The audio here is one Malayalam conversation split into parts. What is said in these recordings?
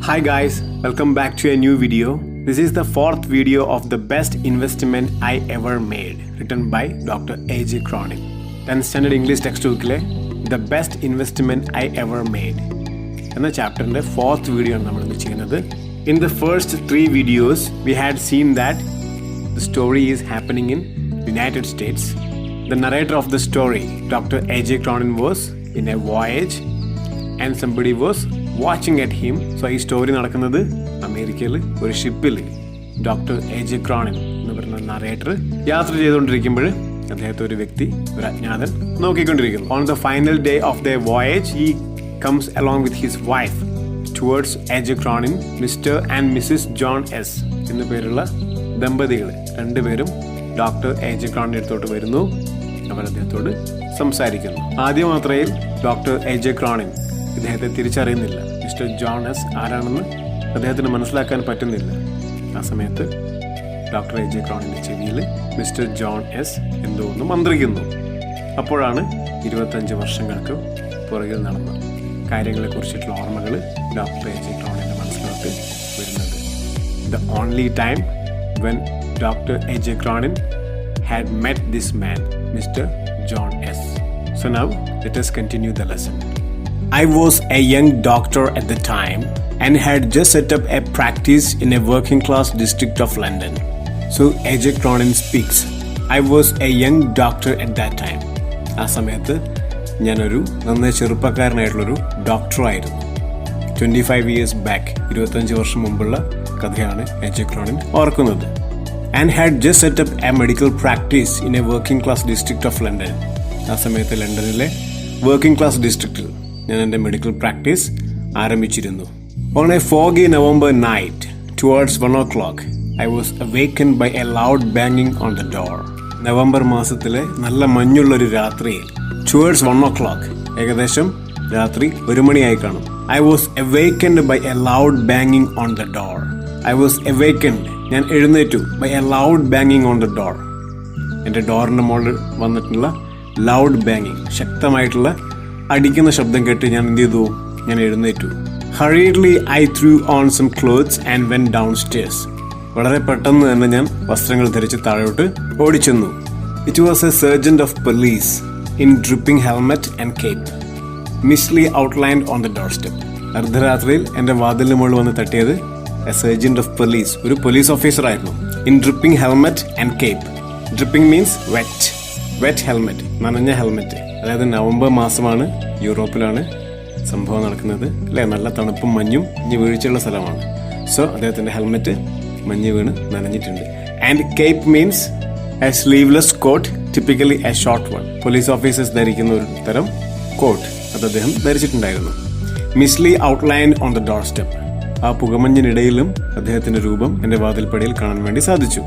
Hi guys, welcome back to a new video. This is the fourth video of the best investment I ever made, written by Dr. A.J. Cronin. 10th standard English textbookile The Best Investment I Ever Made എന്ന ചാപ്റ്ററിൻ്റെ ഫോർത്ത് വീഡിയോ ആണ് നമ്മൾ ചെയ്യുന്നത്. In the first 3 videos, we had seen that the story is happening in United States. The narrator of the story, Dr. A.J. Cronin, was in a voyage and somebody was watching at him. So ഈ സ്റ്റോറി നടക്കുന്നത് അമേരിക്കയിൽ ഒരു ഷിപ്പിൽ ഡോക്ടർ A.J. Cronin എന്ന് പറയുന്ന നറേറ്റർ യാത്ര ചെയ്തുകൊണ്ടിരിക്കുമ്പോൾ അദ്ദേഹത്തെ ഒരു വ്യക്തി, ഒരു അജ്ഞാതൻ നോക്കിക്കൊണ്ടിരിക്കുന്നു. On the final day of their voyage, he comes along with his wife towards A.J. Cronin. Mr. and Mrs. John S. എന്നു പേരുള്ള ദമ്പതികൾ രണ്ടുപേരും ഡോക്ടർ A.J. Cronin അടുത്തോട്ട് വരുന്നു. അവർ അദ്ദേഹത്തോട് സംസാരിക്കുന്നു. ആദ്യ മാത്രയിൽ ഡോക്ടർ A.J. Cronin ഇദ്ദേഹത്തെ തിരിച്ചറിയുന്നില്ല. മിസ്റ്റർ ജോൺ എസ് ആരാണെന്ന് അദ്ദേഹത്തിന് മനസ്സിലാക്കാൻ പറ്റുന്നില്ല. ആ സമയത്ത് ഡോക്ടർ A.J. Croninന്റെ ചെവിയിൽ മിസ്റ്റർ ജോൺ എസ് എന്തോ ഒന്ന് മന്ത്രിക്കുന്നു. അപ്പോഴാണ് 25 വർഷങ്ങൾക്ക് പുറകിൽ നടന്ന കാര്യങ്ങളെക്കുറിച്ചിട്ടുള്ള ഓർമ്മകൾ ഡോക്ടർ A.J. Croninന്റെ മനസ്സിലോട്ട് വരുന്നത്. The only time when Dr. A.J. Cronin had met this man, Mr. John S. So now let us continue the lesson. I was a young doctor at the time and had just set up a practice in a working class district of London. So A.J. Cronin speaks. I was a young doctor at that time. ആ സമയത്ത് ഞാനൊരു നന്നേ ചെറുപ്പക്കാരനായിട്ടുള്ളൊരു ഡോക്ടറായിരുന്നു. 25 years back, 25 വർഷം മുമ്പുള്ള കഥയാണ് A.J. Cronin ഓർക്കുന്നത്. And had just set up a medical practice in a working class district of London. ആ സമയത്ത് ലണ്ടനിലെ വർക്കിംഗ് ക്ലാസ് ഡിസ്ട്രിക്റ്റിൽ ഞാൻ എൻ്റെ മെഡിക്കൽ പ്രാക്ടീസ് ആരംഭിച്ചിരുന്നു. On a foggy November night, towards 1 o'clock, I was awakened by a loud banging on the door. November മാസത്തിലെ നല്ല മഞ്ഞുള്ളൊരു രാത്രിയിൽ towards 1 o'clock, ഏകദേശം രാത്രി 1 മണിയായി കാണും. I was awakened by a loud banging on the door. I was awakened, ഞാൻ എഴുന്നേറ്റു, by a loud banging on the door. എൻ്റെ ഡോറിൻ്റെ മുകളിൽ വന്നിട്ടുള്ള ലൗഡ് ബാങ്ങിങ്, ശക്തമായിട്ടുള്ള അടിക്കുന്ന ശബ്ദം കേട്ട് ഞാൻ എന്ത് ചെയ്തു? ഞാൻ എഴുന്നേറ്റു. Hurriedly I threw on some clothes and went downstairs. വളരെ പെട്ടെന്ന് തന്നെ ഞാൻ വസ്ത്രങ്ങൾ ധരിച്ച് താഴോട്ട് ഓടിച്ചെന്നു. It was a sergeant of police in dripping helmet and cape, mistily outlined on the doorstep. അർദ്ധരാത്രിയിൽ എൻ്റെ വാതിലിന് മുകളിൽ വന്ന് തട്ടിയത് a sergeant of police, ഒരു പോലീസ് ഓഫീസർ ആയിരുന്നു. In dripping helmet and cape. Dripping means wet helmet, നനഞ്ഞ ഹെൽമെറ്റ്. അതായത് നവംബർ മാസമാണ്, യൂറോപ്പിലാണ് സംഭവം നടക്കുന്നത് അല്ലേ? നല്ല തണുപ്പും മഞ്ഞും ഇനി വീഴ്ചയുള്ള സ്ഥലമാണ്. സോ അദ്ദേഹത്തിൻ്റെ ഹെൽമെറ്റ് മഞ്ഞ് വീണ് നനഞ്ഞിട്ടുണ്ട്. And cape means a sleeveless coat, typically a short one. Police officers ധരിക്കുന്ന ഒരു തരം കോട്ട് അത് അദ്ദേഹം ധരിച്ചിട്ടുണ്ടായിരുന്നു. Mistily outlined on the doorstep. ആ പുകമഞ്ഞിനിടയിലും അദ്ദേഹത്തിന്റെ രൂപം എൻ്റെ വാതിൽപ്പടിയിൽ കാണാൻ വേണ്ടി സാധിച്ചു.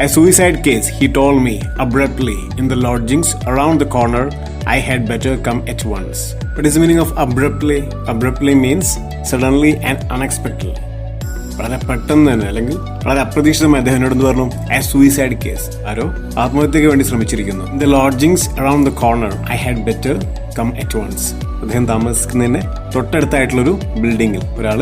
A suicide case, he told me abruptly, in the lodgings around the corner. I had better come at once. What is the meaning of abruptly? Abruptly means suddenly and unexpectedly. വളരെ പെട്ടെന്ന് തന്നെ അല്ലെങ്കിൽ വളരെ അപ്രതീക്ഷിതമായി അദ്ദേഹം എന്നോട് പറഞ്ഞു a suicide case. ആരോ ആത്മഹത്യക്ക് വേണ്ടി ശ്രമിച്ചിരിക്കുന്നു. In the lodgings around the corner, I had better come at once. അദ്ദേഹം താമസിക്കുന്നതിന് തൊട്ടടുത്തായിട്ടുള്ളൊരു ബിൽഡിങ്ങിൽ ഒരാൾ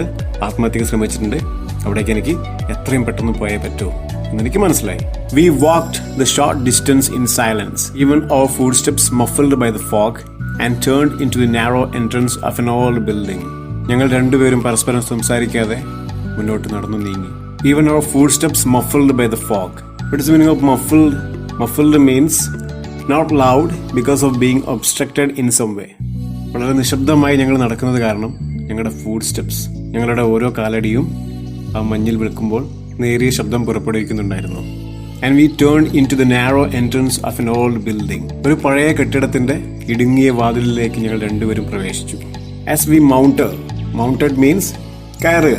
ആത്മഹത്യക്ക് ശ്രമിച്ചിട്ടുണ്ട്. അവിടേക്ക് എനിക്ക് എത്രയും പെട്ടെന്ന് പോയേ പറ്റൂ എന്നെനിക്ക് മനസ്സിലായി. We walked the short distance in silence, even our footsteps muffled by the fog, and turned into the narrow entrance of an old building. ഞങ്ങൾ രണ്ടുപേരും പരസ്പരം സംസാരിക്കാതെ മുന്നോട്ട് നടന്നു നീങ്ങി. Even our footsteps muffled by the fog. What is the meaning of muffled? Muffled means not loud because of being obstructed in some way. വളരെ നിശബ്ദമായി ഞങ്ങൾ നടക്കുന്നത് കാരണം ഞങ്ങളുടെ ഫുഡ് സ്റ്റെപ്സ്, ഞങ്ങളുടെ ഓരോ കാലടിയും ആ മഞ്ഞിൽ വിൽക്കുമ്പോൾ നേരിയ ശബ്ദം പുറപ്പെടുവിക്കുന്നുണ്ടായിരുന്നു. And we turn in to the narrow entrance of an old building. ഒരു പഴയ കെട്ടിടത്തിന്റെ ഇടുങ്ങിയ വാതിലിലേക്ക് ഞങ്ങൾ രണ്ടുപേരും പ്രവേശിച്ചു. ആസ് വി മൗണ്ടഡ് മീൻസ് കയറുക.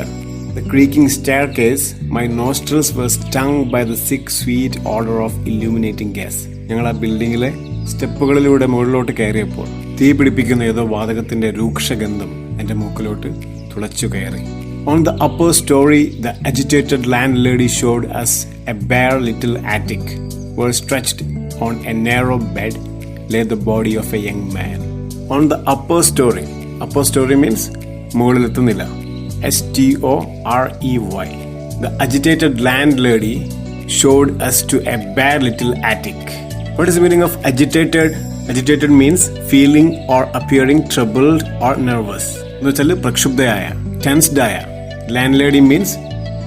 The creaking staircase, my nostrils were stung by the sick sweet odour of illuminating gas. ഞങ്ങൾ ആ ബിൽഡിങ്ങിലെ സ്റ്റെപ്പുകളിലൂടെ മുകളിലോട്ട് കയറിയപ്പോൾ തീ പിടിപ്പിക്കുന്ന ഏതോ വാതകത്തിന്റെ രൂക്ഷഗന്ധം എൻ്റെ മൂക്കിലോട്ട് തുളച്ചു കയറി. On the upper story, the agitated landlady showed us a bare little attic where stretched on a narrow bed lay the body of a young man. On the upper story means മുകളിലെത്തുന്നില്ല. STOREY. The agitated landlady showed us to a bare little attic. What is the meaning of agitated? Agitated means feeling or appearing troubled or nervous. എന്ന് വെച്ചാൽ പ്രക്ഷുബ്ധയായ, ടെൻസ്ഡ് ആയ. ലാൻഡ് മീൻസ്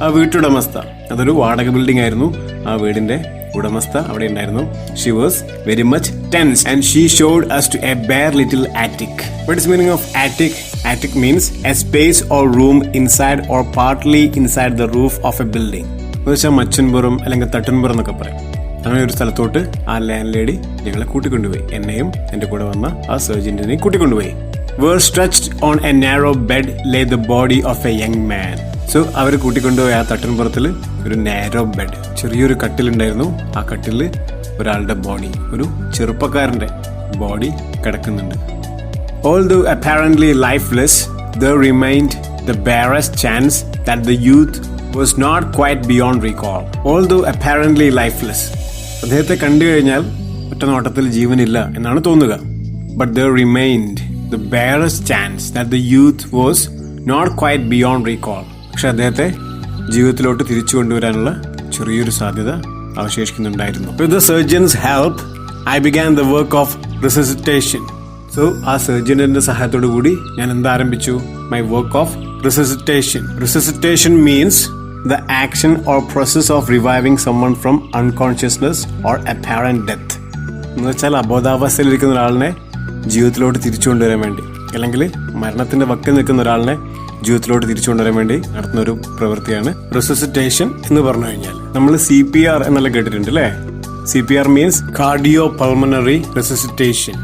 ആ വീട്ടുടമസ്ഥ. അതൊരു വാടക ബിൽഡിംഗ് ആയിരുന്നു. ആ വീടിന്റെ ഉടമസ്ഥ അവിടെ ഉണ്ടായിരുന്നു. She was very much tense and she showed us to a bare little attic. What is the meaning of attic? Attic means a space or room inside or partly inside the roof of a building. എന്ന് വെച്ചാൽ മച്ചൻപുറം അല്ലെങ്കിൽ തട്ടൻപുറം എന്നൊക്കെ പറയും. അങ്ങനെ ഒരു സ്ഥലത്തോട്ട് ആ ലാൻഡ് ലേഡി ഞങ്ങളെ കൂട്ടിക്കൊണ്ടുപോയി. എന്നെയും എൻ്റെ കൂടെ വന്ന ആ സർജന്റിനെയും കൂട്ടിക്കൊണ്ടുപോയി. Were stretched on a narrow bed lay the body of a young man. So അവർ കൂട്ടിക്കൊണ്ടുപോയി ആ തട്ടൻപുറത്തിൽ ഒരു നാരോ ബെഡ്, ചെറിയൊരു കട്ടിലുണ്ടായിരുന്നു. ആ കട്ടിലിൽ ഒരാളുടെ ബോഡി, ഒരു ചെറുപ്പക്കാരന്റെ ബോഡി കിടക്കുന്നുണ്ട്. Although apparently lifeless, there remained the barest chance that the youth was not quite beyond recall. Although apparently lifeless, അദ്ദേഹത്തെ കണ്ടു കഴിഞ്ഞാൽ ഒറ്റ നോട്ടത്തിൽ ജീവനില്ല എന്നാണ് തോന്നുക. But there remained the barest chance that the youth was not quite beyond recall. പക്ഷെ അദ്ദേഹത്തെ ജീവിതത്തിലോട്ട് തിരിച്ചു കൊണ്ടുവരാനുള്ള ചെറിയൊരു സാധ്യത അവശേഷിക്കുന്നുണ്ടായിരുന്നു. With the surgeon's help, I began the work of resuscitation. So ആ സർജന്റെ സഹായത്തോടു കൂടി ഞാൻ എന്താരംഭിച്ചു? My work of resuscitation. Resuscitation means the action or process of reviving someone from unconsciousness or apparent death. എന്ന് വെച്ചാൽ അബോധാവസ്ഥയിലിരിക്കുന്ന ഒരാളിനെ ജീവിതത്തിലോട്ട് തിരിച്ചു കൊണ്ടുവരാൻ വേണ്ടി, അല്ലെങ്കിൽ മരണത്തിന്റെ വക്കിൽ നിൽക്കുന്ന ഒരാളിനെ ജീവിതത്തിലോട്ട് തിരിച്ചു കൊണ്ടുവരാൻ വേണ്ടി നടത്തുന്ന ഒരു പ്രവൃത്തിയാണ് resuscitation എന്ന് പറഞ്ഞു കഴിഞ്ഞാൽ. നമ്മൾ CPR എന്നെല്ലാം കേട്ടിട്ടുണ്ട് അല്ലേ? CPR means cardio pulmonary resuscitation.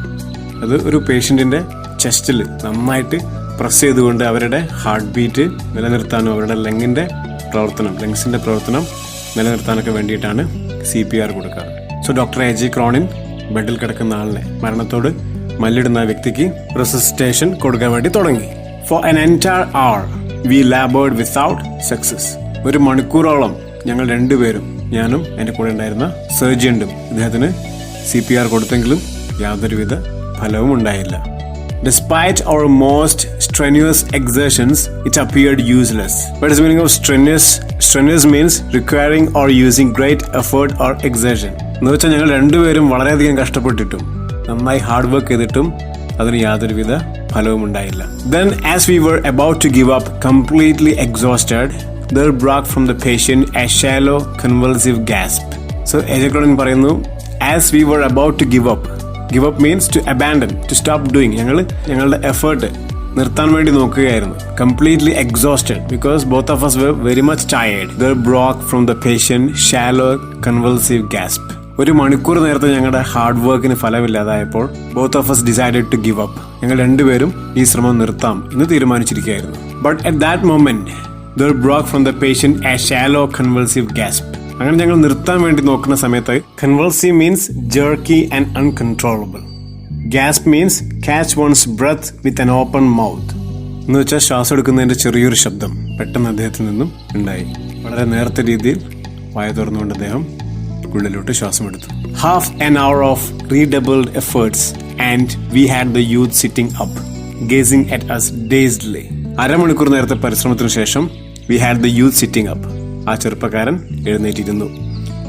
അത് ഒരു പേഷ്യന്റിന്റെ ചെസ്റ്റിൽ നന്നായിട്ട് പ്രസ് ചെയ്തുകൊണ്ട് അവരുടെ ഹാർട്ട് ബീറ്റ് നിലനിർത്താനും അവരുടെ ലങ്സിന്റെ പ്രവർത്തനം നിലനിർത്താനൊക്കെ വേണ്ടിയിട്ടാണ് CPR കൊടുക്കാറ്. സോ ഡോക്ടർ AJ ക്രോണിൻ ബെഡിൽ കിടക്കുന്ന ആളിനെ, മരണത്തോട് മല്ലിടുന്ന വ്യക്തിക്ക് resuscitation കൊടുക്കാൻ വേണ്ടി തുടങ്ങി. For an entire hour we labored without success. ഒരു മണിക്കൂറോളം ഞങ്ങൾ രണ്ടുപേരും, ഞാനും എൻ്റെ കൂടെ ഉണ്ടായിരുന്ന സർജന്റും ഇദ്ദേഹത്തിന് CPR കൊടുത്തെങ്കിലും യാതൊരുവിധ ഫലവും ഉണ്ടായില്ല. Despite our most strenuous exertions, it appeared useless. What is the meaning of strenuous? Strenuous means requiring or using great effort or exertion. എന്ന് വെച്ചാൽ ഞങ്ങൾ രണ്ടുപേരും വളരെയധികം കഷ്ടപ്പെട്ടിട്ടും നന്നായി ഹാർഡ് വർക്ക് ചെയ്തിട്ടും അതിന് യാതൊരുവിധ ഫലവും ഉണ്ടായില്ല. Then as we were about to give up, completely exhausted, there broke from the patient a shallow convulsive gasp. So AJ Cronin പറയുന്നു, as we were about to give up. Give up means to abandon, to stop doing. ഞങ്ങളുടെ എഫേർട്ട് നിർത്താൻ വേണ്ടി നോക്കുകയായിരുന്നു. Completely exhausted because both of us were very much tired. There broke from the patient shallow convulsive gasp. ഒരു മണിക്കൂർ നേരത്തെ ഞങ്ങളുടെ ഹാർഡ് വർക്കിന് ഫലമില്ലാതായപ്പോൾ both of us decided to give up. ഞങ്ങൾ രണ്ടുപേരും ഈ ശ്രമം നിർത്താം എന്ന് തീരുമാനിച്ചിരിക്കുകയായിരുന്നു. But at that moment there broke from the patient a shallow convulsive gasp. അങ്ങനെ ഞങ്ങൾ നിർത്താൻ വേണ്ടി നോക്കുന്ന സമയത്ത് convulsive means jerky and uncontrollable. Gasp means catch one's breath with an open mouth. എന്ന് വെച്ചാൽ ശ്വാസം എടുക്കുന്നതിന്റെ ചെറിയൊരു ശബ്ദം പെട്ടെന്ന് അദ്ദേഹത്തിൽ നിന്നും ഉണ്ടായി. വളരെ നേരത്തെ രീതിയിൽ വായ തുറന്നുകൊണ്ട് അദ്ദേഹം ഉള്ളിലോട്ട് ശ്വാസം എടുത്തു. Half an hour of redoubled efforts and we had the youth sitting up, gazing at us dazedly. അരമണിക്കൂർ നേരത്തെ പരിശ്രമത്തിനു ശേഷം we had the youth sitting up. ആ ചെറുപ്പക്കാരൻ എഴുന്നേറ്റിരുന്നു.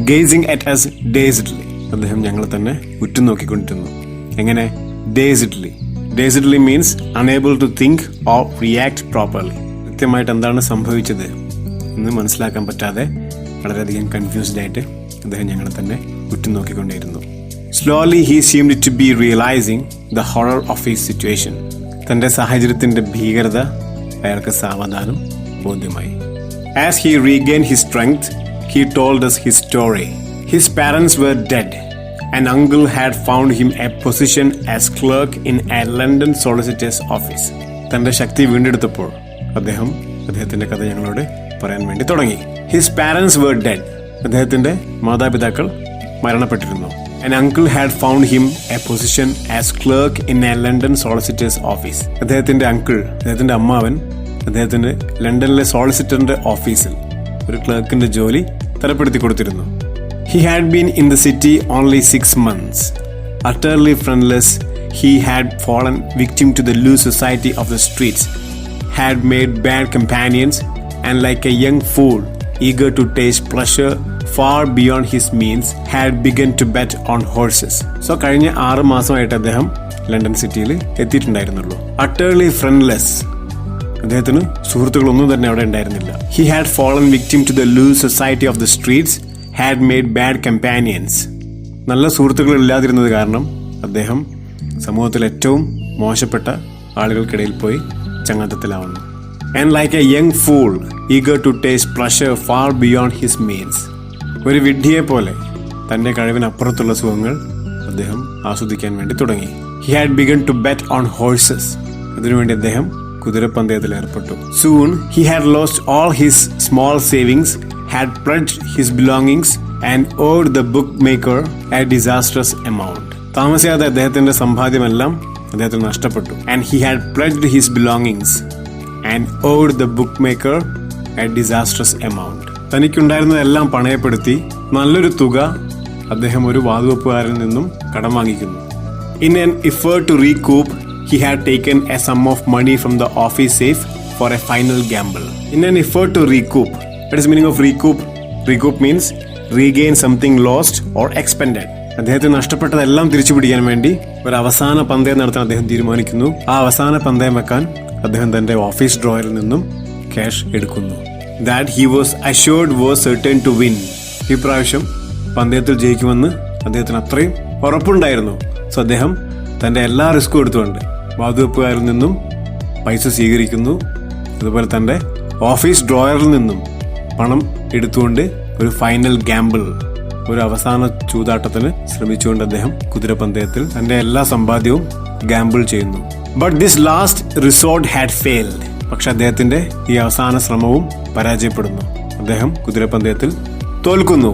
Gazing at us dazedly. അദ്ദേഹം ഞങ്ങളെ തന്നെ ഉറ്റുനോക്കിക്കൊണ്ടിരുന്നു. എങ്ങനെ? Dazedly. Dazedly means unable to think or react properly. കൃത്യമായിട്ട് എന്താണ് സംഭവിച്ചത് എന്ന് മനസ്സിലാക്കാൻ പറ്റാതെ വളരെയധികം കൺഫ്യൂസ്ഡ് ആയിട്ട് അദ്ദേഹം ഞങ്ങളെ തന്നെ ഉറ്റുനോക്കിക്കൊണ്ടിരുന്നു. Slowly he seemed to be realizing the horror of his situation. തന്റെ സാഹചര്യത്തിന്റെ ഭീകരത അയാൾക്ക് സാവധാനം ബോധ്യമായി. As he regained his strength, he told us his story. His parents were dead. An uncle had found him a position as clerk in a London solicitor's office. തന്റെ ശക്തി വീണ്ടെടുത്തപ്പോൾ അദ്ദേഹത്തിന്റെ കഥ ഞങ്ങളോട് പറയാൻ വേണ്ടി തുടങ്ങി. His parents were dead. അദ്ദേഹത്തിന്റെ മാതാപിതാക്കൾ മരണപ്പെട്ടിരുന്നു. An uncle had found him a position as clerk in a London solicitor's office. അദ്ദേഹത്തിന്റെ അമ്മാവൻ അദ്ദേഹത്തിന് ലണ്ടനിലെ സോളിസിറ്ററിന്റെ ഓഫീസിൽ ഒരു ക്ലർക്കിന്റെ ജോലി തരപ്പെടുത്തി കൊടുത്തിരുന്നു. He had been in the city only 6 months. Utterly friendless, he had fallen victim to the loose society of the streets. had made bad companions, and like a young fool, eager to taste pleasure far beyond his means, had begun to bet on horses. So കഴിഞ്ഞ 6 മാസമായിട്ട് അദ്ദേഹം ലണ്ടൻ സിറ്റിയിൽ എത്തിയിട്ടുണ്ടായിരുന്നുള്ളൂ. Utterly friendless. അദ്ദേഹത്തിന് സുഹൃത്തുക്കളൊന്നും തന്നെ അവിടെ ഉണ്ടായിരുന്നില്ല. He had fallen victim to the loose society of the streets, had made bad companions. നല്ല സുഹൃത്തുക്കൾ ഇല്ലാതിരുന്നത് കാരണം അദ്ദേഹം സമൂഹത്തിൽ ഏറ്റവും മോശപ്പെട്ട ആളുകൾക്കിടയിൽ പോയി ചങ്ങാത്തത്തിലാവുന്നു. And like a young fool, eager to taste pleasure far beyond his means. ഒരു വിഡ്ഢിയെ പോലെ തൻ്റെ കഴിവിനപ്പുറത്തുള്ള സുഖങ്ങൾ അദ്ദേഹം ആസ്വദിക്കാൻ വേണ്ടി തുടങ്ങി. He had begun to bet on horses. അതിനുവേണ്ടി അദ്ദേഹം കുതിരപ്പന്തയത്തിൽ ഏർപ്പെട്ടു. Soon he had lost all his small savings, had pledged his belongings and owed the bookmaker a disastrous amount. താമസിയാതെ അദ്ദേഹത്തിന്റെ സമ്പാദ്യമെല്ലാം അദ്ദേഹത്തിന് നഷ്ടപ്പെട്ടു. And he had pledged his belongings and owed the bookmaker a disastrous amount. തനിക്കുണ്ടായിരുന്നതെല്ലാം പണയപ്പെടുത്തി നല്ലൊരു തുക അദ്ദേഹം ഒരു വാതുവെപ്പുകാരനിൽ നിന്നും കടം വാങ്ങിക്കുന്നു. In an effort to recoup, he had taken a sum of money from the office safe for a final gamble. In an effort to recoup. What is the meaning of recoup? Recoup means regain something lost or expended. അദ്ദേഹത്തിന് നഷ്ടപ്പെട്ടതെല്ലാം തിരിച്ചു പിടിക്കാൻ വേണ്ടി ഒരു അവസാന പന്തയം നടത്താൻ അദ്ദേഹം തീരുമാനിക്കുന്നു. ആ അവസാന പന്തയം വെക്കാൻ അദ്ദേഹം തന്റെ ഓഫീസ് ഡ്രോയറിൽ നിന്നും ക്യാഷ് എടുക്കുന്നു. That he was assured was certain to win. ഈ പ്രാവശ്യം പന്തയത്തിൽ ജയിക്കുമെന്ന് അദ്ദേഹത്തിന് അത്രയും ഉറപ്പുണ്ടായിരുന്നു. സോ അദ്ദേഹം തന്റെ എല്ലാ റിസ്കും എടുത്തുകൊണ്ട് വാതുവെപ്പുകാരിൽ നിന്നും പൈസ സ്വീകരിക്കുന്നു. അതുപോലെ തന്റെ ഓഫീസ് ഡ്രോയറിൽ നിന്നും പണം എടുത്തുകൊണ്ട് ഒരു ഫൈനൽ ഗാമ്പിൾ, ഒരു അവസാന ചൂതാട്ടത്തിന് ശ്രമിച്ചുകൊണ്ട് അദ്ദേഹം കുതിരപ്പന്തയത്തിൽ തന്റെ എല്ലാ സമ്പാദ്യവും ഗാമ്പിൾ ചെയ്യുന്നു. But this last resort had failed. പക്ഷെ അദ്ദേഹത്തിന്റെ ഈ അവസാന ശ്രമവും പരാജയപ്പെടുന്നു. അദ്ദേഹം കുതിരപ്പന്തയത്തിൽ തോൽക്കുന്നു.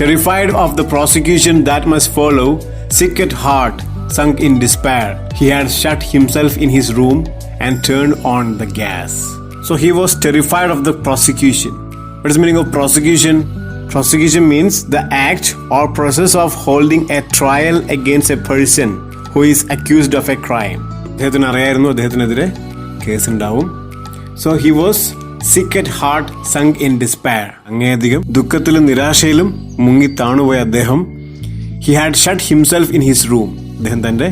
Terrified of the prosecution that must follow, sick at heart, sunk in despair, he had shut himself in his room and turned on the gas. So he was terrified of the prosecution. What is the meaning of prosecution? Prosecution means the act or process of holding a trial against a person who is accused of a crime. അദ്ദേഹത്തിന് അറിയായിരുന്നു അദ്ദേഹത്തിനെതിരെ കേസ് ഉണ്ടാവും. So he was sick at heart, sunk in despair. അങ്ങേയധികം ദുഃഖത്തിലും നിരാശയിലും മുങ്ങി താണുപോയ അദ്ദേഹം he had shut himself in his room. അദ്ദേഹം തന്റെ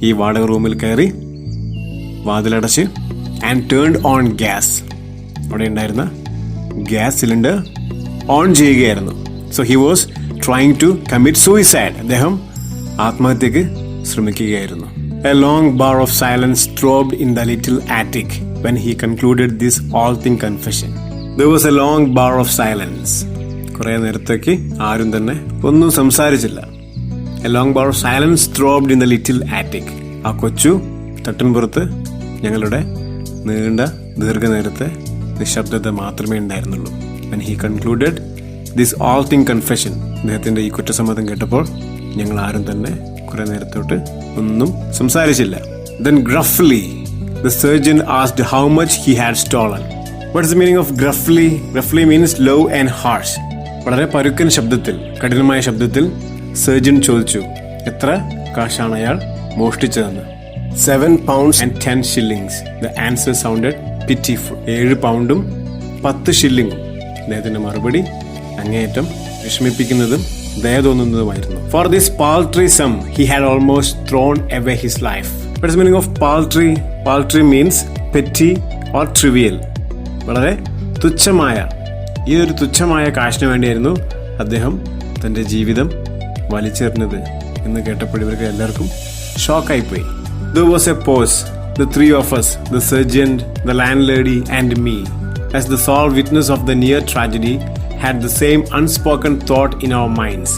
ഈ വാടക റൂമിൽ കയറി വാതിലടച്ച് and turned on gas. അവിടെ ഉണ്ടായിരുന്ന ഗ്യാസ് സിലിണ്ടർ ഓൺ ചെയ്യുകയായിരുന്നു. So he was trying to commit suicide. അദ്ദേഹം ആത്മഹത്യക്ക് ശ്രമിക്കുകയായിരുന്നു. A long bar of silence throbbed in the little attic when he concluded this all-thing confession. There was a long bar of silence. കുറേ നേരത്തേക്ക് ആരും തന്നെ ഒന്നും സംസാരിച്ചില്ല. A long bar of silence throbbed in the little attic. ആ കൊച്ചു തട്ടിൻപുറത്ത് ഞങ്ങളുടെ നീണ്ട ദീർഘനേരത്തെ നിശബ്ദത മാത്രമേ ഉണ്ടായിരുന്നുള്ളൂ. When he concluded this all-thing confession, അദ്ദേഹത്തിന്റെ ഈ കുറ്റസമ്മതം കേട്ടപ്പോൾ ഞങ്ങൾ ആരും തന്നെ കുറെ നേരത്തോട്ട് ഒന്നും സംസാരിച്ചില്ല. Then gruffly the surgeon asked how much he had stolen. What is the meaning of gruffly? Gruffly means low and harsh. വളരെ പരുക്കൻ ശബ്ദത്തിൽ, കഠിനമായ ശബ്ദത്തിൽ സർജൻ ചോദിച്ചു എത്ര കാശാണ് അയാൾ മോഷ്ടിച്ചതെന്ന്. 7 pounds and 10 shillings. The answer sounded pitiful. 7 പൗണ്ടും 10 ഷില്ലിങ്ങും. അദ്ദേഹത്തിന്റെ മറുപടി അങ്ങേയറ്റം വിഷമിപ്പിക്കുന്നതും ദയ തോന്നുന്നതുമായിരുന്നു. For this paltry sum he had almost thrown away his life. What is the meaning of paltry? Paltry means petty or trivial. വളരെ തുച്ഛമായ, ഈ ഒരു തുച്ഛമായ കാശിന് വേണ്ടിയായിരുന്നു അദ്ദേഹം തന്റെ ജീവിതം വലിച്ചെറിഞ്ഞത് എന്ന് കേട്ടപ്പോൾ ഇവർക്ക് എല്ലാവർക്കും ഷോക്കായിപ്പോയി. There was a pause. The three of us, the surgeon, the landlady and me, as the sole witness of the near tragedy, had the same unspoken thought in our minds.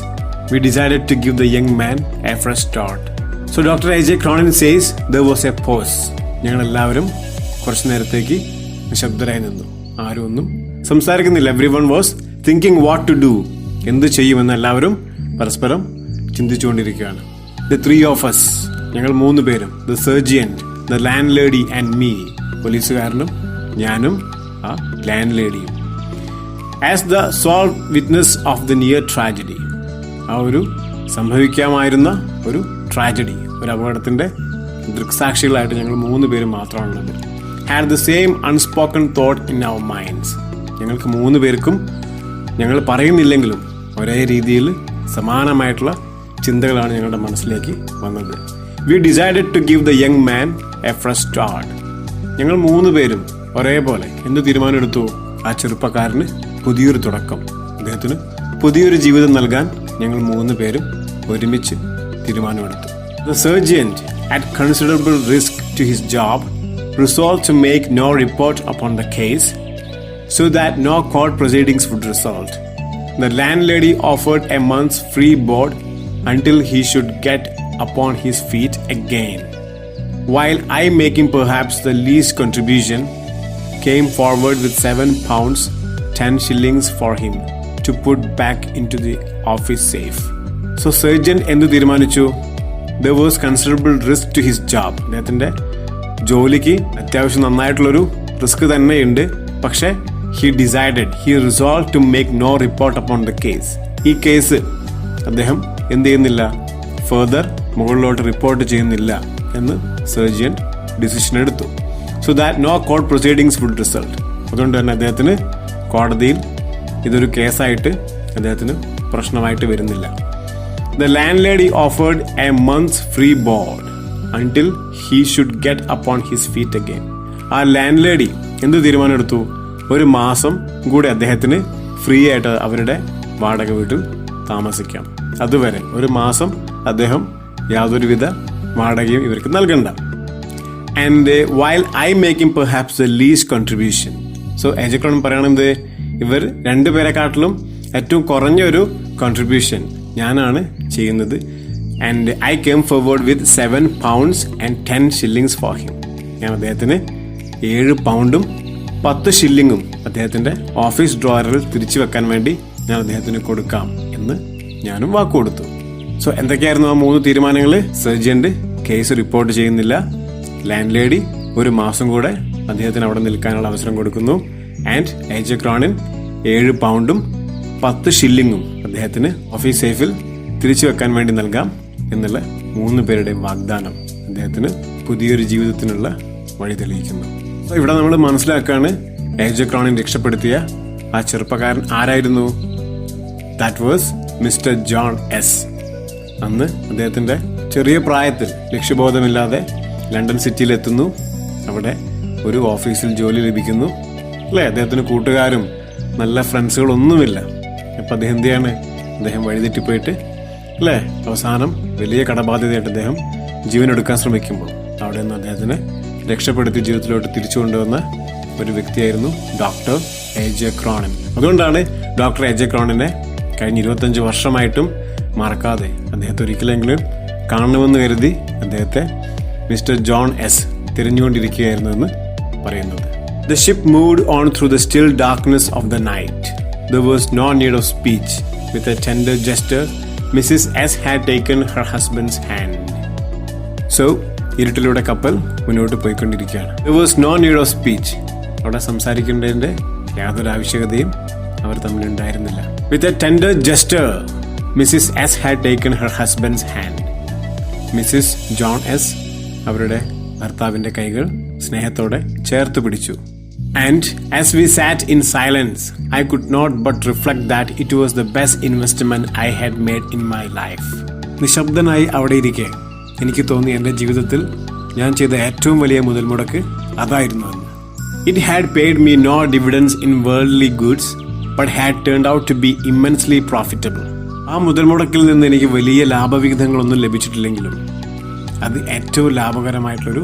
We decided to give the young man a fresh start. So Dr. A.J. Cronin says there was a pause. ഞങ്ങൾ എല്ലാവരും കുറച്ചു നേരത്തേക്ക് നിശബ്ദരായി നിന്നു. ആരും ഒന്നും സംസാരിക്കുന്നില്ല. Everyone was thinking what to do. എന്ത് ചെയ്യുമെന്ന് എല്ലാവരും പരസ്പരം ചിന്തിച്ചുകൊണ്ടിരിക്കുകയാണ്. The three of us, ഞങ്ങൾ 3 പേരും, the surgeon, the landlady and me, പോലീസുകാരനും ഞാനും ആ ലാൻഡ്ലേഡിയും, as the sole witness of the near tragedy. ആ ഒരു സംഭവിക്കാമായിരുന്ന ഒരു ട്രാജഡി, ഒരു അപകടത്തിന്റെ ദൃക്സാക്ഷികളായിട്ട് ഞങ്ങൾ 3 പേരും മാത്രമാണുള്ളത്. had the same unspoken thought in our minds. ഞങ്ങൾക്ക് 3 പേർക്കും ഞങ്ങൾ പറയുന്നില്ലെങ്കിലും ഒരേ രീതിയിൽ സമാനമായിട്ടുള്ള ചിന്തകളാണ് ഞങ്ങളുടെ മനസ്സിലേക്ക് വന്നത്. We decided to give the young man a fresh start. ഞങ്ങൾ 3 പേരും ഒരേപോലെ എന്ത് തീരുമാനമെടുത്തു? ആ ചെറുപ്പക്കാരന് പുതിയൊരു തുടക്കം, അദ്ദേഹത്തിന് പുതിയൊരു ജീവിതം നൽകാൻ ഞങ്ങൾ 3 പേരും ഒരുമിച്ച് തീരുമാനമെടുത്തു. The surgeon, at considerable risk to his job, resolved to make no report upon the case so that no court proceedings would result. The landlady offered a month's free board until he should get upon his feet again, while I, making perhaps the least contribution, came forward with £7 10 shillings for him to put back into the office safe. So surgeon എന്തു തീരുമാനിച്ചു? There was considerable risk to his job. അദ്ദേഹത്തിൻ്റെ ജോലിക്ക് അത്യാവശ്യം നന്നായിട്ടുള്ളൊരു റിസ്ക് തന്നെയുണ്ട്. പക്ഷേ he resolved to make no report upon the case. ഈ കേസ് അദ്ദേഹം എന്ത് ചെയ്യുന്നില്ല, ഫർദർ മുകളിലോട്ട് റിപ്പോർട്ട് ചെയ്യുന്നില്ല എന്ന് സർജൻ ഡിസിഷൻ എടുത്തു. So that no court proceedings would result. അതുകൊണ്ട് തന്നെ അദ്ദേഹത്തിന് കോടതിയിൽ ഇതൊരു കേസായിട്ട് അദ്ദേഹത്തിന് പ്രശ്നമായിട്ട് വരുന്നില്ല. The landlady offered a month's free board until he should get upon his feet again. ആ ലാൻഡ് എന്ത് തീരുമാനം എടുത്തു? 1 മാസം കൂടി അദ്ദേഹത്തിന് ഫ്രീ ആയിട്ട് അവരുടെ വാടക വീട്ടിൽ താമസിക്കാം. അതുവരെ 1 മാസം അദ്ദേഹം യാതൊരുവിധ വാടകയും ഇവർക്ക് നൽകണ്ട. And while I making perhaps the least contribution. So എജക്രോണിൻ പറയണത് ഇവർ 2 പേരെക്കാട്ടിലും ഏറ്റവും കുറഞ്ഞൊരു കോൺട്രിബ്യൂഷൻ ഞാനാണ് ചെയ്യുന്നത്. And I came forward with £7 and 10 shillings for him. ഞാൻ അദ്ദേഹത്തിന് £7 10 shillings അദ്ദേഹത്തിന്റെ ഓഫീസ് ഡ്രോയറിൽ തിരിച്ചു വെക്കാൻ വേണ്ടി ഞാൻ അദ്ദേഹത്തിന് കൊടുക്കാം എന്ന് ഞാനും വാക്ക് കൊടുത്തു. സോ എന്തൊക്കെയായിരുന്നു ആ 3 തീരുമാനങ്ങൾ? സർജന്റ് കേസ് റിപ്പോർട്ട് ചെയ്യുന്നില്ല, ലാൻഡ് ലേഡി 1 മാസം കൂടെ അദ്ദേഹത്തിന് അവിടെ നിൽക്കാനുള്ള അവസരം കൊടുക്കുന്നു, ആൻഡ് എജെ ക്രോണിൻ £7 10 shillings അദ്ദേഹത്തിന് ഓഫീസ് സേഫിൽ തിരിച്ചു വെക്കാൻ വേണ്ടി നൽകാം എന്നുള്ള 3 പേരുടെയും വാഗ്ദാനം അദ്ദേഹത്തിന് പുതിയൊരു ജീവിതത്തിനുള്ള വഴി തെളിയിക്കുന്നു. സോ ഇവിടെ നമ്മൾ മനസ്സിലാക്കാണ് എജെ ക്രോണിൻ രക്ഷപ്പെടുത്തിയ ആ ചെറുപ്പക്കാരൻ ആരായിരുന്നു? That was mister John S. അന്ന് അദ്ദേഹത്തിന്റെ ചെറിയ പ്രായത്തിൽ ലക്ഷ്യബോധമില്ലാതെ ലണ്ടൻ സിറ്റിയിൽ എത്തുന്നു. അവിടെ ഒരു ഓഫീസിൽ ജോലി ലഭിക്കുന്നു അല്ലേ. അദ്ദേഹത്തിന് കൂട്ടുകാരും നല്ല ഫ്രണ്ട്സുകളൊന്നുമില്ല. അപ്പം അദ്ദേഹം എന്ത് ചെയ്യാണ്? അദ്ദേഹം വഴിതെറ്റിപ്പോയിട്ട് അല്ലേ അവസാനം വലിയ കടബാധ്യതയായിട്ട് അദ്ദേഹം ജീവനെടുക്കാൻ ശ്രമിക്കുമ്പോൾ അവിടെ നിന്ന് അദ്ദേഹത്തിനെ രക്ഷപ്പെടുത്തി ജീവിതത്തിലോട്ട് തിരിച്ചു കൊണ്ടുവന്ന ഒരു വ്യക്തിയായിരുന്നു ഡോക്ടർ എജെ ക്രോണിൻ. അതുകൊണ്ടാണ് ഡോക്ടർ എജെ ക്രോണിനെ കഴിഞ്ഞ 25 വർഷമായിട്ടും മറക്കാതെ അദ്ദേഹത്തെ ഒരിക്കലെങ്കിലും കാണണമെന്ന് കരുതി അദ്ദേഹത്തെ മിസ്റ്റർ ജോൺ എസ് തിരഞ്ഞുകൊണ്ടിരിക്കുകയായിരുന്നു എന്ന് പറയുന്നത്. The ship moved on through the still darkness of the night. There was no need of speech. With a tender gesture, Mrs. S had taken her husband's hand. So, ഇരുട്ടിലൂടെ കപ്പൽ മുന്നോട്ട് പോയിക്കൊണ്ടിരിക്കുകയാണ്. There was no need of speech. അവിടെ സംസാരിക്കേണ്ടതിന്റെ യാതൊരു ആവശ്യകതയും അവർ തമ്മിലുണ്ടായിരുന്നില്ല. With a tender gesture, Mrs. S had taken her husband's hand. Mrs John S അവരുടെ ഭർത്താവിന്റെ കൈകൾ സ്നേഹത്തോടെ ചേർത്ത് പിടിച്ചു. And as we sat in silence, I could not but reflect that it was the best investment I had made in my life. നിശബ്ദനായി അവിടെ ഇരിക്കെ എനിക്ക് തോന്നി എൻ്റെ ജീവിതത്തിൽ ഞാൻ ചെയ്ത ഏറ്റവും വലിയ മുതൽ മുടക്ക് അതായിരുന്നു എന്ന്. It had paid me no dividends in worldly goods, but had turned out to be immensely profitable. ആ മുതൽ മുടക്കിൽ നിന്ന് എനിക്ക് വലിയ ലാഭവിഹിതങ്ങളൊന്നും ലഭിച്ചിട്ടില്ലെങ്കിലും അത് ഏറ്റവും ലാഭകരമായിട്ടൊരു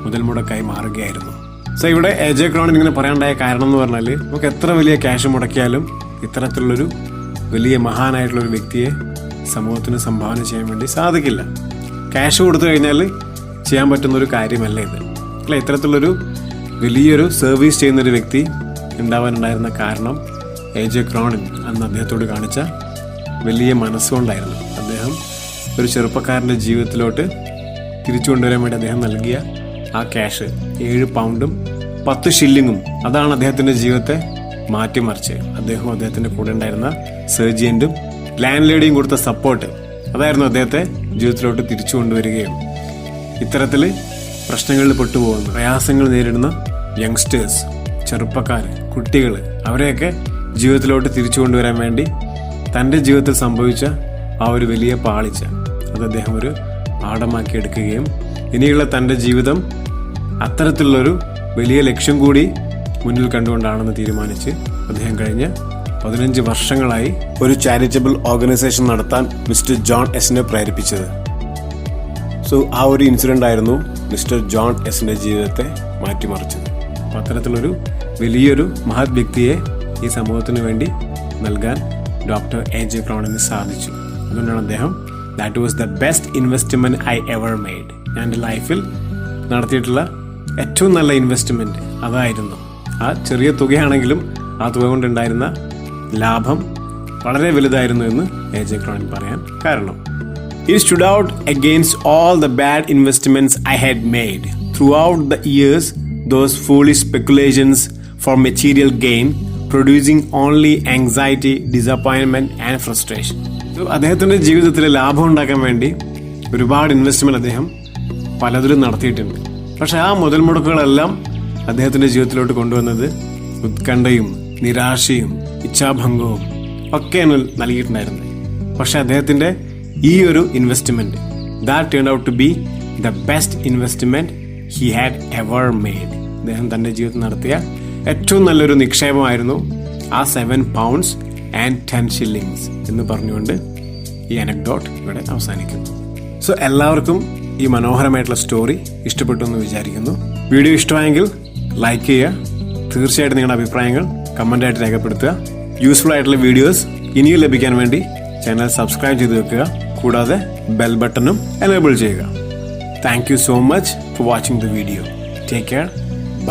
മുതൽ മുടക്കായി മാറുകയായിരുന്നു. സോ ഇവിടെ എജെ ക്രോണിൻ ഇങ്ങനെ പറയാനുണ്ടായ കാരണം എന്ന് പറഞ്ഞാൽ നമുക്ക് എത്ര വലിയ ക്യാഷ് മുടക്കിയാലും ഇത്തരത്തിലുള്ളൊരു വലിയ മഹാനായിട്ടുള്ളൊരു വ്യക്തിയെ സമൂഹത്തിന് സംഭാവന ചെയ്യാൻ വേണ്ടി സാധിക്കില്ല. ക്യാഷ് കൊടുത്തു കഴിഞ്ഞാൽ ചെയ്യാൻ പറ്റുന്നൊരു കാര്യമല്ല ഇത് അല്ല. ഇത്തരത്തിലുള്ളൊരു വലിയൊരു സർവീസ് ചെയ്യുന്നൊരു വ്യക്തി ഉണ്ടാവാനുണ്ടായിരുന്ന കാരണം എജെ ക്രോണിൻ അന്ന് അദ്ദേഹത്തോട് കാണിച്ച വലിയ മനസ്സുകൊണ്ടായിരുന്നു. അദ്ദേഹം ഒരു ചെറുപ്പക്കാരൻ്റെ ജീവിതത്തിലോട്ട് തിരിച്ചു കൊണ്ടുവരാൻ വേണ്ടി അദ്ദേഹം നൽകിയ ആ ക്യാഷ് £7 10 shillings അതാണ് അദ്ദേഹത്തിൻ്റെ ജീവിതത്തെ മാറ്റിമറിച്ച്. അദ്ദേഹവും അദ്ദേഹത്തിൻ്റെ കൂടെ ഉണ്ടായിരുന്ന സർജന്റും ലാൻഡ് ലേഡിയും കൊടുത്ത സപ്പോർട്ട് അതായിരുന്നു അദ്ദേഹത്തെ ജീവിതത്തിലോട്ട് തിരിച്ചു കൊണ്ടുവരികയും ഇത്തരത്തിൽ പ്രശ്നങ്ങളിൽ പെട്ടുപോകുന്ന പ്രയാസങ്ങൾ നേരിടുന്ന യങ്സ്റ്റേഴ്സ്, ചെറുപ്പക്കാർ, കുട്ടികൾ അവരെയൊക്കെ ജീവിതത്തിലോട്ട് തിരിച്ചു കൊണ്ടുവരാൻ വേണ്ടി തൻ്റെ ജീവിതത്തിൽ സംഭവിച്ച ആ ഒരു വലിയ പാളിച്ച അത് അദ്ദേഹം ഒരു പാഠമാക്കി എടുക്കുകയും ഇനിയുള്ള തൻ്റെ ജീവിതം അത്തരത്തിലുള്ളൊരു വലിയ ലക്ഷ്യം കൂടി മുന്നിൽ കണ്ടുകൊണ്ടാണെന്ന് തീരുമാനിച്ച് അദ്ദേഹം കഴിഞ്ഞ 15 വർഷങ്ങളായി ഒരു ചാരിറ്റബിൾ ഓർഗനൈസേഷൻ നടത്താൻ മിസ്റ്റർ ജോൺ എസിനെ പ്രേരിപ്പിച്ചത്. സോ ആ ഒരു ഇൻസിഡൻ്റ് ആയിരുന്നു മിസ്റ്റർ ജോൺ എസിൻ്റെ ജീവിതത്തെ മാറ്റിമറിച്ചത്. അപ്പോൾ അത്തരത്തിലൊരു വലിയൊരു മഹത് വ്യക്തിയെ ഈ സമൂഹത്തിന് വേണ്ടി നൽകാൻ ഡോക്ടർ എ.ജെ. ക്രോണിന് സാധിച്ചു. അതുകൊണ്ടാണ് അദ്ദേഹം that was the best investment I ever made. ഞാൻ എൻ്റെ ലൈഫിൽ നടത്തിയിട്ടുള്ള ഏറ്റവും നല്ല ഇൻവെസ്റ്റ്മെൻറ്റ് അതായിരുന്നു. ആ ചെറിയ തുകയാണെങ്കിലും ആ തുക കൊണ്ടുണ്ടായിരുന്ന ലാഭം വളരെ വലുതായിരുന്നു എന്ന് എ.ജെ. ക്രോണിൻ പറയാൻ കാരണം It stood out against all the bad investments I had made. Throughout the years, those foolish speculations for material gain, producing only anxiety, disappointment and frustration. അദ്ദേഹത്തിൻ്റെ ജീവിതത്തിൽ ലാഭം ഉണ്ടാക്കാൻ വേണ്ടി ഒരുപാട് ഇൻവെസ്റ്റ്മെൻറ്റ് അദ്ദേഹം പലതിലും നടത്തിയിട്ടുണ്ട്. പക്ഷെ ആ മുതൽ മുടക്കുകളെല്ലാം അദ്ദേഹത്തിൻ്റെ ജീവിതത്തിലോട്ട് കൊണ്ടുവന്നത് ഉത്കണ്ഠയും നിരാശയും ഇച്ഛാഭംഗവും ഒക്കെയാണ് നൽകിയിട്ടുണ്ടായിരുന്നത്. പക്ഷെ അദ്ദേഹത്തിൻ്റെ ഈ ഒരു investment that turn out to be the best investment he had ever made. അദ്ദേഹം തൻ്റെ ജീവിതത്തിൽ നടത്തിയ ഏറ്റവും നല്ലൊരു നിക്ഷേപമായിരുന്നു ആ 7 pounds and 10 shillings എന്ന് പറഞ്ഞുകൊണ്ട് ഈ അനക്ഡോട്ട് ഇവിടെ അവസാനിക്കുന്നു. സോ എല്ലാവർക്കും ഈ മനോഹരമായിട്ടുള്ള സ്റ്റോറി ഇഷ്ടപ്പെട്ടു എന്ന് വിചാരിക്കുന്നു. വീഡിയോ ഇഷ്ടമായെങ്കിൽ ലൈക്ക് ചെയ്യുക. തീർച്ചയായിട്ടും നിങ്ങളുടെ അഭിപ്രായങ്ങൾ കമൻ്റായിട്ട് രേഖപ്പെടുത്തുക. യൂസ്ഫുൾ ആയിട്ടുള്ള വീഡിയോസ് ഇനിയും ലഭിക്കാൻ വേണ്ടി ചാനൽ സബ്സ്ക്രൈബ് ചെയ്ത് വെക്കുക. കൂടാതെ ബെൽ ബട്ടണും എനേബിൾ ചെയ്യുക. Thank you so much for watching the video. Take care.